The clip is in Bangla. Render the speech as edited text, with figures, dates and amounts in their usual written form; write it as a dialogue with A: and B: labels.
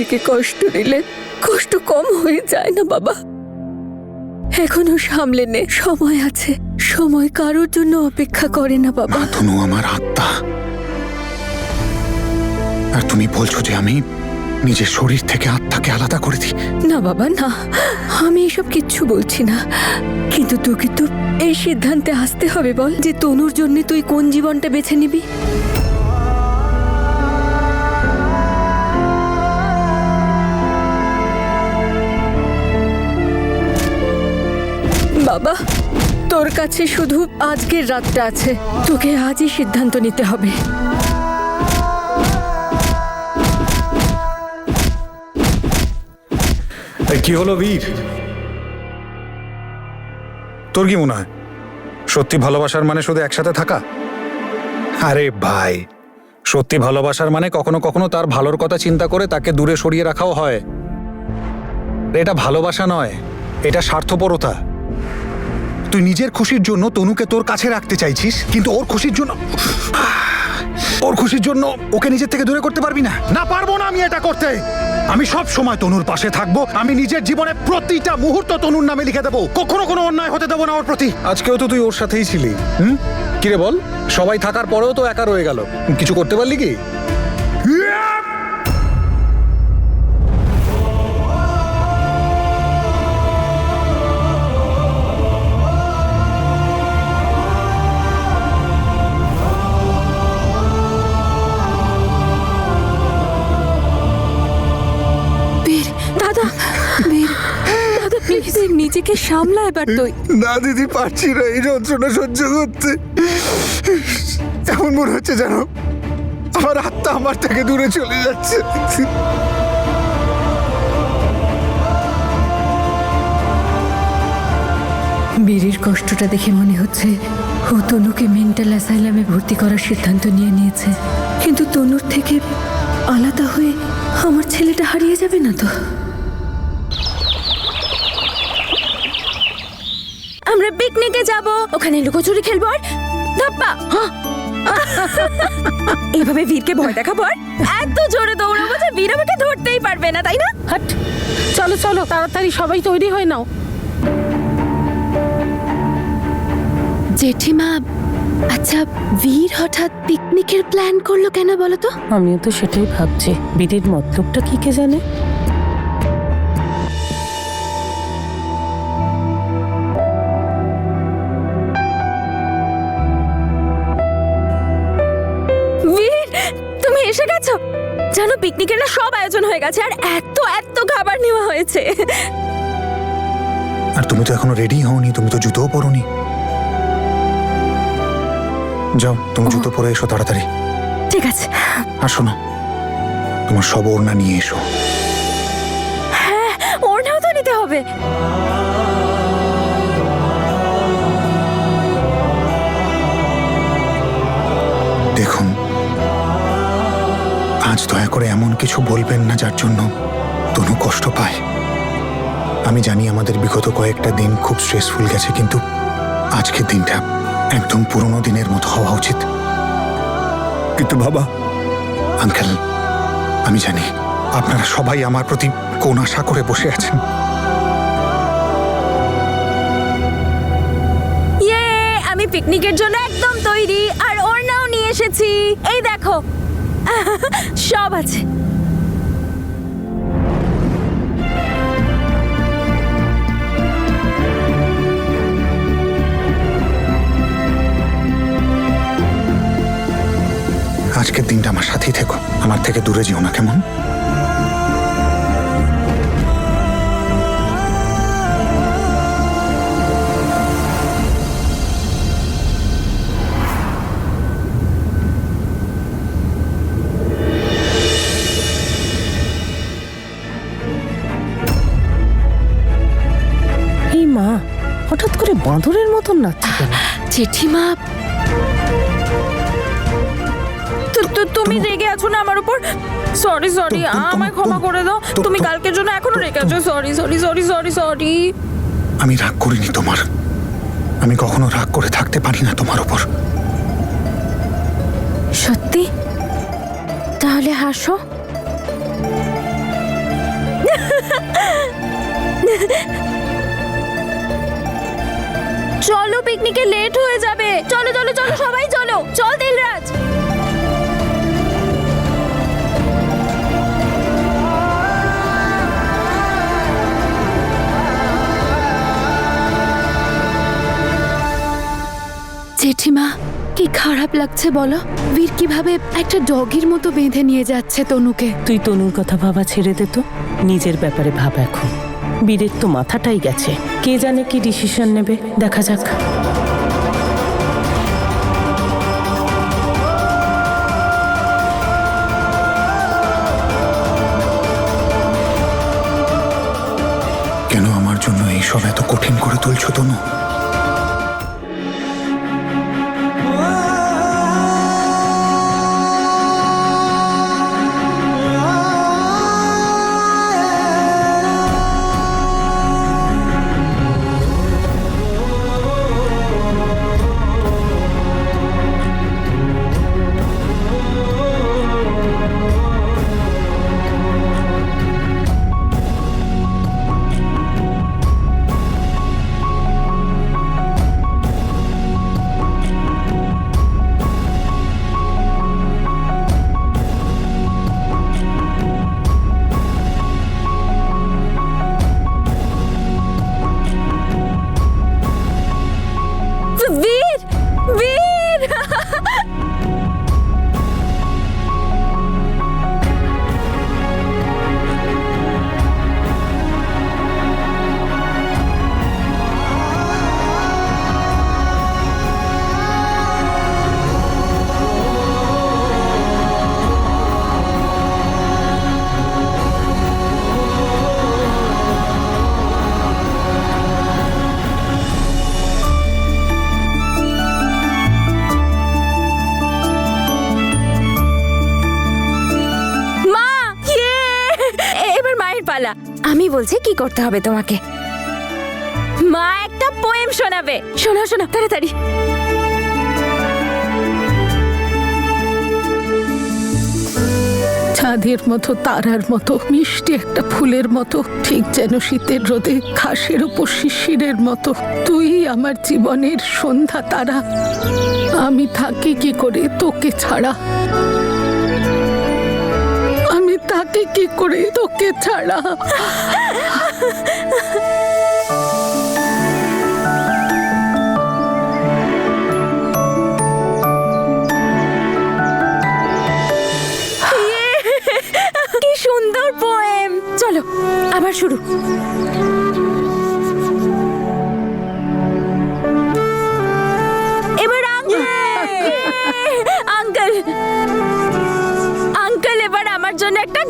A: নিজেকে কষ্ট দিলে কষ্ট কম হয়ে যায় না বাবা। এখনো সামলে নে, সময় আছে। সময় কারোর জন্য অপেক্ষা করে না বাবা।
B: তনু আমার আত্মা, আর তুমি বলছো যে আমি নিজের শরীর থেকে আত্মাকে আলাদা করে দিই?
A: না বাবা না, আমি এসব কিচ্ছু বলছি না, কিন্তু তোকে তো এই সিদ্ধান্তে আসতে হবে বল যে তনুর জন্য তুই কোন জীবনটা বেছে নিবি। বাবা, তোর কাছে শুধু আজকের রাতটা আছে, তোকে আজই সিদ্ধান্ত নিতে হবে।
B: কি হলো বীর? তোর কি মনে হয় সত্যি ভালোবাসার মানে শুধু একসাথে থাকা? আরে ভাই, সত্যি ভালোবাসার মানে কখনো কখনো তার ভালোর কথা চিন্তা করে তাকে দূরে সরিয়ে রাখাও হয়। এটা ভালোবাসা নয়, এটা স্বার্থপরতা। তুই নিজের খুশির জন্য তনুকে তোর কাছে রাখতে চাইছিস, কিন্তু ওর খুশির জন্য ওকে নিজের থেকে দূরে করতে পারবি না। না, পারবো না আমি এটা করতে। আমি সব সময় তনুর পাশে থাকবো। আমি নিজের জীবনে প্রতিটা মুহূর্ত তনুর নামে লিখে দেবো। কখনো কোনো অন্যায় হতে দেবো না ওর প্রতি। আজকেও তো তুই ওর সাথেই ছিলি। কিরে বল, সবাই থাকার পরেও তো একা রয়ে গেল, কিছু করতে পারলি কি?
A: নিজেকে সামলা এবার তুই।
B: না দিদি, পারছি না এই যন্ত্রণা সহ্য করতে। এমন মনে হচ্ছে যেন আমার আত্মা আমার থেকে দূরে চলে যাচ্ছে।
A: বীরের কষ্টটা দেখে মনে হচ্ছে ও তনুকে মেন্টাল অ্যাসাইলামে ভর্তি করার সিদ্ধান্ত নিয়েছে, কিন্তু তনুর থেকে আলাদা হয়ে আমার ছেলেটা হারিয়ে যাবে না তো?
C: আমরা পিকনিকে যাব, ওখানে লুকোচুরি খেলবো আর ধাপ্পা। এভাবে বীরকে ভয় দেখাবো আর এত জোরে দৌড়াবো যে বীর আমাকে ধরতেই পারবে না, তাই না?
D: হাট, চলো চলো তাড়াতাড়ি সবাই তৈরি হয়ে নাও।
C: জেঠিমা, আচ্ছা বীর হঠাৎ পিকনিকের প্ল্যান করলো কেন বলো তো?
D: আমিও তো সেটাই ভাবছি, বীরের মতলবটা কি কে জানে।
C: তুমি এসে গেছো? জানো পিকনিকের না সব আয়োজন হয়ে গেছে, আর এত এত খাবার নেওয়া হয়েছে।
B: আর তুমি তো এখনো রেডি হওনি, তুমি তো জুতোও পরোনি। যাও, তুমি জুতো পরে এসো তাড়াতাড়ি।
C: ঠিক আছে।
B: আর শোনো, তোমার সব ওড়না নিয়ে এসো।
C: হ্যাঁ, ওড়নাও তো নিতে হবে।
B: দেখুন, আজ দয়া করে এমন কিছু বলবেন না যার জন্য তনু কষ্ট পায়। আমি জানি আমাদের বিগত কয়েকটা দিন খুব স্ট্রেসফুল গেছে, কিন্তু আজকের দিনটা একদম পুরনো দিনের মতো হওয়া উচিত। কিন্তু বাবা, আঙ্কেল, আমি জানি আপনারা সবাই আমার প্রতি কোন আশা করে বসে আছেন।
C: ইয়ে, আমি পিকনিকের জন্য একদম তৈরি, আর ওড়নাও নিয়ে এসেছি। এই দেখো, সব আছে।
B: আজকের দিনটা আমার সাথেই থেকো, আমার থেকে দূরে যেও না, কেমন?
D: এই মা, হঠাৎ করে বাঁদরের মতন নাচছে কেন?
C: জেঠিমা, তুমি রেগে আছো না আমার উপর? সরি সরি, আমায় ক্ষমা করে দাও। তুমি কালকের জন্য এখনো রেগে আছো। Sorry sorry sorry sorry sorry.
B: আমি রাগ করিনি তোমার, আমি কখনো রাগ করে থাকতে পারি না তোমার উপর।
C: সত্যি? তাহলে হাসো। চলো পিকনিকে লেট হয়ে যাবে, চলো চলো চলো সবাই চলো, চল দিলরাজ।
A: জেঠিমা, কি খারাপ লাগছে বলো? বীর কিভাবে একটা ডগির মতো বেঁধে নিয়ে যাচ্ছে তনুকে।
D: তুই তনুর কথা ভাবা ছেড়ে দে তো, নিজের ব্যাপারে ভাব এখন। বীরের তো মাথাটাই গেছে, কে জানে কি ডিসিশন নেবে, দেখা যাক।
B: কেন আমার জন্য এইসব এত কঠিন করে তুলছো তনু?
C: বীর, বীর। মা, ইয়ে! এবার মায়ের পালা। আমি বলছি কি করতে হবে তোমাকে। মা একটা পোয়েম শোনাবে, শোনাও শোনাও তাড়াতাড়ি।
E: চাঁদের মতো, তারার মতো, মিষ্টি একটা ফুলের মতো, ঠিক যেন শীতের রোদে ঘাসের উপর শিশিরের মতো। তুই আমার জীবনের সন্ধ্যা তারা, আমি থাকি কি করে তোকে ছাড়া, আমি থাকি কি করে তোকে ছাড়া।
C: কি সুন্দর পোয়েম। চলো আবার শুরু। এবার আঙ্কেল, আঙ্কেল, আঙ্কেল এবার আমার জন্য একটা